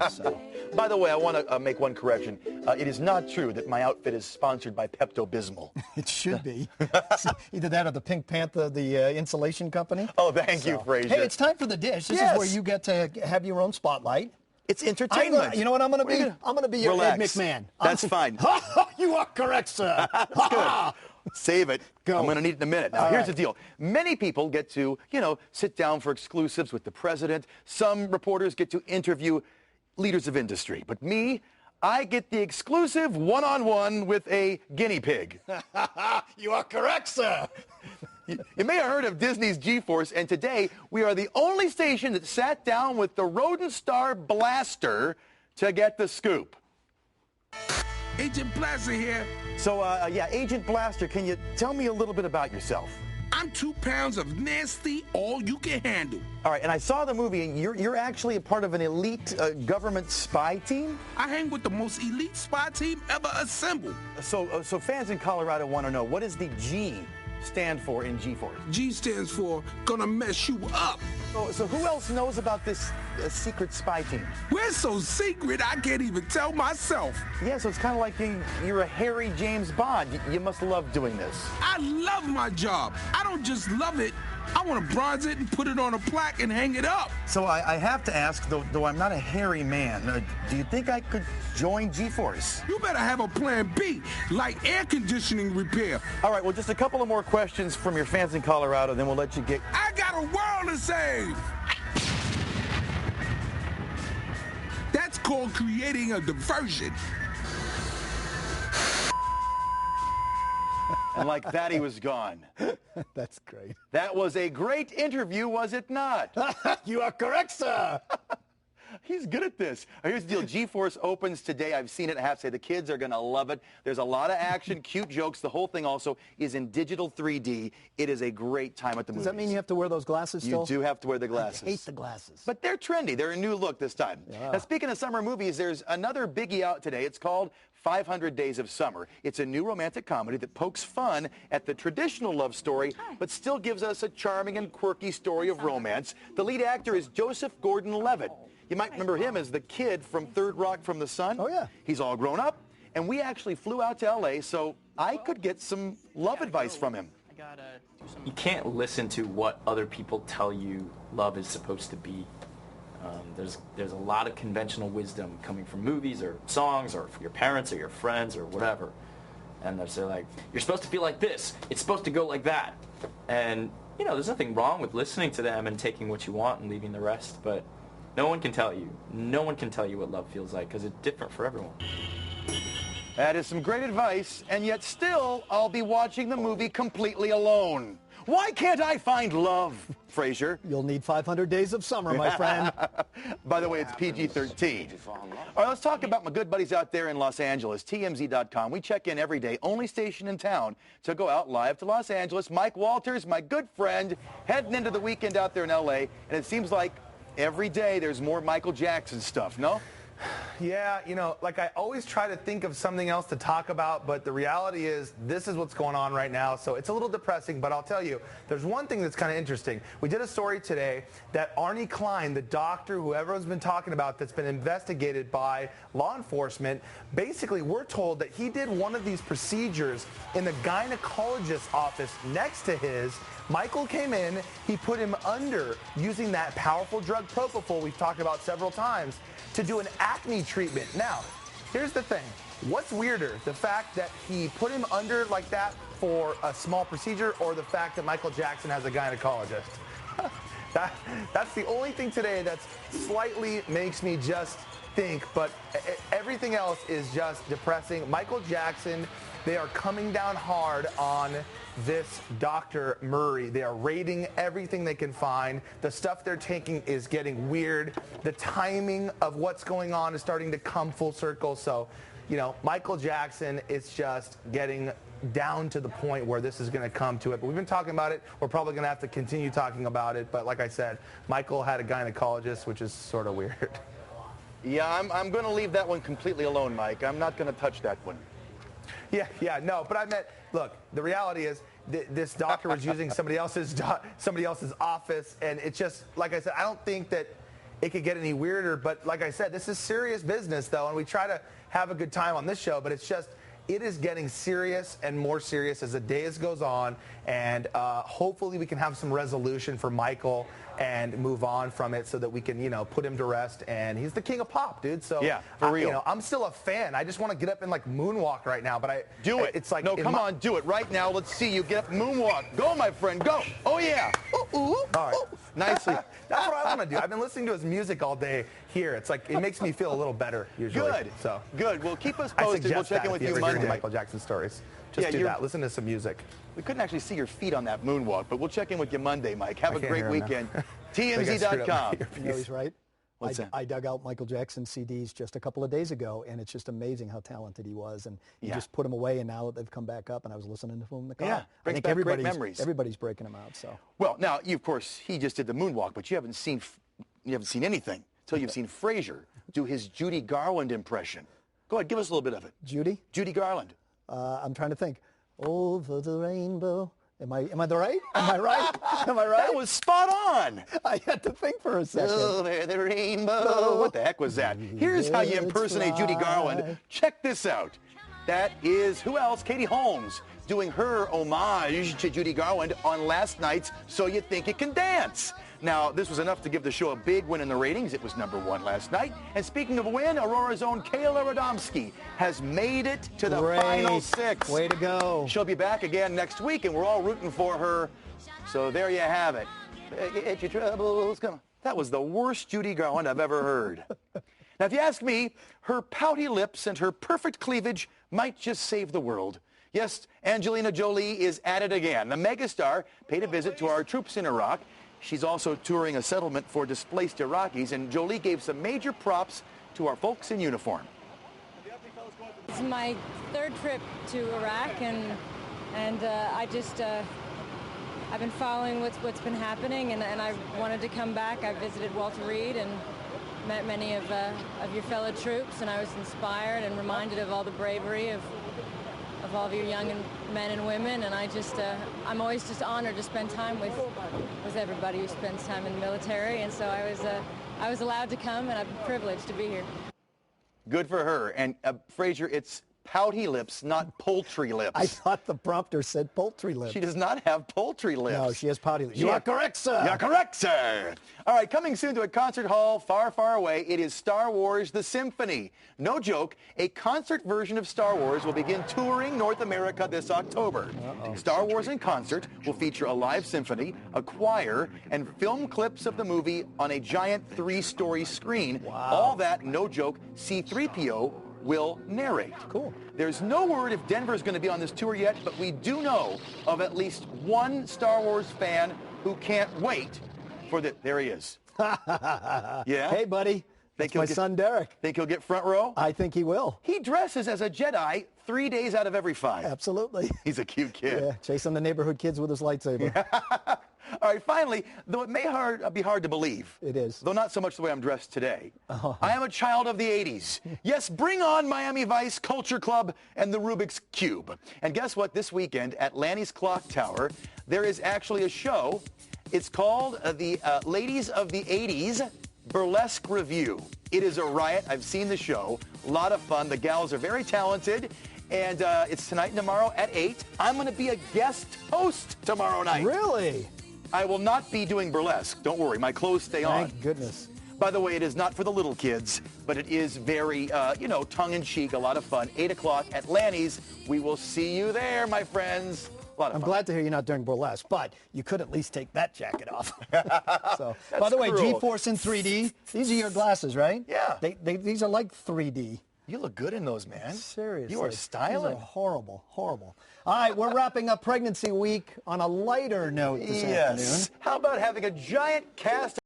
So. By the way, I want to make one correction. It is not true that my outfit is sponsored by Pepto-Bismol. It should be. Either that or the Pink Panther, the insulation company. Oh, thank you, Frazier. Hey, it's time for the dish. This is where you get to have your own spotlight. It's entertainment. You know what I'm going to be? I'm going to be your Ed McMahon. That's fine. You are correct, sir. That's good. Save it. Go. I'm going to need it in a minute. Now, here's the deal. Many people get to, sit down for exclusives with the president. Some reporters get to interview leaders of industry. But me, I get the exclusive one-on-one with a guinea pig. You are correct, sir. You may have heard of Disney's G-Force, and today we are the only station that sat down with the rodent star Blaster to get the scoop. Agent Blaster here. So, Agent Blaster, can you tell me a little bit about yourself? I'm 2 pounds of nasty, all you can handle. All right, and I saw the movie, and you're actually a part of an elite government spy team? I hang with the most elite spy team ever assembled. So fans in Colorado want to know, what does the G stand for in G-Force? G stands for gonna mess you up. So who else knows about this secret spy team? We're so secret, I can't even tell myself. Yeah, so it's kind of like you're a hairy James Bond. You must love doing this. I love my job. I don't just love it. I want to bronze it and put it on a plaque and hang it up. So I have to ask, though I'm not a hairy man, do you think I could join G-Force? You better have a plan B, like air conditioning repair. All right, well, just a couple of more questions from your fans in Colorado, then we'll let you get... I got a world to save. That's called creating a diversion. And like that, he was gone. That's great. That was a great interview, was it not? You are correct, sir. He's good at this. Here's the deal. G-Force opens today. I've seen it. I have to say, the kids are going to love it. There's a lot of action, cute jokes. The whole thing also is in digital 3D. It is a great time at the movies. Does that mean you have to wear those glasses still? You do have to wear the glasses. I hate the glasses. But they're trendy. They're a new look this time. Yeah. Now, speaking of summer movies, there's another biggie out today. It's called 500 Days of Summer. It's a new romantic comedy that pokes fun at the traditional love story, but still gives us a charming and quirky story of romance. The lead actor is Joseph Gordon-Levitt. You might remember him as the kid from Third Rock from the Sun. Oh, yeah. He's all grown up, and we actually flew out to L.A. so I could get some love advice from him. You can't listen to what other people tell you love is supposed to be. There's a lot of conventional wisdom coming from movies or songs or from your parents or your friends or whatever. And they're like, you're supposed to feel like this. It's supposed to go like that. And, there's nothing wrong with listening to them and taking what you want and leaving the rest. But no one can tell you. No one can tell you what love feels like because it's different for everyone. That is some great advice, and yet still, I'll be watching the movie completely alone. Why can't I find love, Frazier? You'll need 500 days of summer, my friend. By the way, it's PG-13. All right, let's talk about my good buddies out there in Los Angeles, TMZ.com. We check in every day, only station in town to go out live to Los Angeles. Mike Walters, my good friend, heading into the weekend out there in L.A., and it seems like every day there's more Michael Jackson stuff, no? Yeah, like I always try to think of something else to talk about, but the reality is this is what's going on right now, so it's a little depressing, but I'll tell you, there's one thing that's kind of interesting. We did a story today that Arnie Klein, the doctor who everyone's been talking about that's been investigated by law enforcement, basically we're told that he did one of these procedures in the gynecologist's office next to his. Michael came in, he put him under using that powerful drug propofol we've talked about several times to do an acne treatment. Now, here's the thing. What's weirder, the fact that he put him under like that for a small procedure or the fact that Michael Jackson has a gynecologist? That's the only thing today that slightly makes me just think, but everything else is just depressing. Michael Jackson, they are coming down hard on this Dr. Murray. They are raiding everything they can find. The stuff they're taking is getting weird. The timing of what's going on is starting to come full circle. So, Michael Jackson is just getting down to the point where this is going to come to it. But we've been talking about it. We're probably going to have to continue talking about it. But like I said, Michael had a gynecologist, which is sort of weird. Yeah, I'm going to leave that one completely alone, Mike. I'm not going to touch that one. Yeah, no, but I meant, look, the reality is this doctor was using somebody else's office, and it's just, like I said, I don't think that it could get any weirder. But like I said, this is serious business, though, and we try to have a good time on this show, but it's just, it is getting serious and more serious as the days goes on, and hopefully we can have some resolution for Michael and move on from it so that we can, put him to rest. And he's the king of pop, dude. So yeah, for real. I'm still a fan. I just want to get up and like moonwalk right now, but do it. It's like, no, come on, do it right now. Let's see you get up, moonwalk. Go, my friend, go. Oh yeah. Ooh, ooh, all right. Nicely. That's what I want to do. I've been listening to his music all day here. It's like, it makes me feel a little better usually. Good. So good. Well, keep us posted. We'll check in with you Monday. Michael Jackson stories. Just do that. Listen to some music. We couldn't actually see your feet on that moonwalk, but we'll check in with you Monday, Mike. Have a great weekend. TMZ.com. You know he's right. What's that? I dug out Michael Jackson CDs just a couple of days ago, and it's just amazing how talented he was. And you just put them away, and now they've come back up, and I was listening to them in the car. Yeah, brings back great memories. Everybody's breaking them out. So. Well, now, of course, he just did the moonwalk, but you haven't seen anything until you've seen Frasier do his Judy Garland impression. Go ahead, give us a little bit of it. Judy? Judy Garland. I'm trying to think. Over the rainbow. Am I right? Am I right? Am I right? That was spot on. I had to think for a second. Over the rainbow. What the heck was that? Here's how you impersonate Judy Garland. Check this out. That is, who else? Katie Holmes doing her homage to Judy Garland on last night's So You Think You Can Dance. Now, this was enough to give the show a big win in the ratings. It was #1 last night. And speaking of a win, Aurora's own Kayla Radomski has made it to the final 6. Way to go. She'll be back again next week, and we're all rooting for her. So there you have it. Get your troubles. Come on. That was the worst Judy Garland I've ever heard. Now, if you ask me, her pouty lips and her perfect cleavage might just save the world. Yes, Angelina Jolie is at it again. The megastar paid a visit to our troops in Iraq. She's also touring a settlement for displaced Iraqis, and Jolie gave some major props to our folks in uniform. It's my 3rd trip to Iraq, and I've been following what's been happening, and I wanted to come back. I visited Walter Reed and met many of your fellow troops, and I was inspired and reminded of all the bravery of all of your young men and women, and I'm always just honored to spend time with everybody who spends time in the military, and so I was allowed to come, and I'm privileged to be here. Good for her. And Frasier, it's pouty lips, not poultry lips. I thought the prompter said poultry lips. She does not have poultry lips. No, she has pouty lips. You are correct, sir. You are correct, sir. All right, coming soon to a concert hall far, far away, it is Star Wars The Symphony. No joke, a concert version of Star Wars will begin touring North America this October. Star Wars in Concert will feature a live symphony, a choir, and film clips of the movie on a giant 3-story screen. Wow. All that, no joke, C-3PO will narrate. Cool. There's no word if Denver's going to be on this tour yet, but we do know of at least one Star Wars fan who can't wait for the... There he is. Yeah? Hey, buddy. That's my son, Derek. Think he'll get front row? I think he will. He dresses as a Jedi 3 days out of every 5. Absolutely. He's a cute kid. Yeah, chasing the neighborhood kids with his lightsaber. All right, finally, though it may be hard to believe. It is. Though not so much the way I'm dressed today. I am a child of the 80s. Yes, bring on Miami Vice, Culture Club, and the Rubik's Cube. And guess what? This weekend at Lanny's Clock Tower, there is actually a show. It's called the Ladies of the 80s Burlesque Review. It is a riot. I've seen the show. A lot of fun. The gals are very talented. And it's tonight and tomorrow at 8. I'm going to be a guest host tomorrow night. Really? I will not be doing burlesque. Don't worry, my clothes stay on. Thank goodness. By the way, it is not for the little kids, but it is very, tongue-in-cheek, a lot of fun. 8 o'clock at Lanny's. We will see you there, my friends. A lot of fun. I'm glad to hear you're not doing burlesque, but you could at least take that jacket off. So, by the way, cruel. G-Force in 3D. These are your glasses, right? Yeah. These are like 3D. You look good in those, man. Seriously. You are styling. These are horrible, horrible. All right, we're wrapping up Pregnancy Week on a lighter note this afternoon. How about having a giant cast